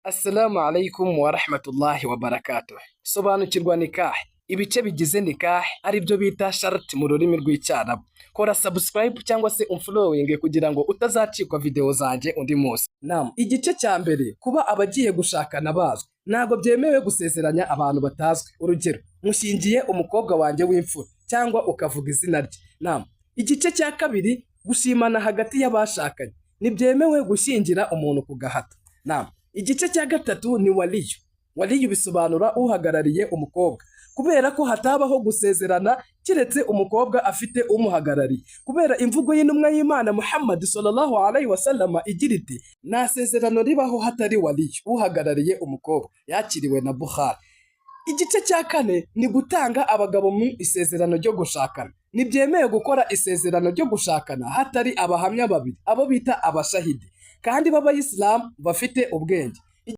Assalamu alaikum wa rahmatullahi wa barakatuh. Sobanukirwa nikah. Ibice bigize nikah ari byo bita shart mu rurimi rw'icyarabu. Kora subscribe cyangwa se unfollowing kugira ngo utazacikwa video zanje undi munsi. Igice cya mbere, kuba abagiye gushakana bazwi. Ntabwo byemewe gusezeranya abantu batazwi. Urugero, mushingiye umukobwa wanjye w'imfura cyangwa ukavuga izina rye. Igice cya kabiri, gushimana hagati y'abashakanye. Ntibyemewe gushyingira umuntu ku gahato. Igice cya gatatu ni waliyu. Waliyu bisobanura uhagarariye umukobwa, kubera ko hatabaho gusezerana kiretse umukobwa afite umuhagarariye, kubera imvugo y'intumwa y'Imana Muhammad sallallahu alaihi wasallam igira iti nta sezerano ribaho hatari waliyu uhagarariye umukobwa, yakiriwe na Bukhari. Igice cya kane ni gutanga abagabo mu isezerano ryo gushakana. Ntibyemewe gukora isezerano ryo gushakana hatari abahamya babiri, abo bita abashahidi, kandi b'abayisilamu bafite ubwenge.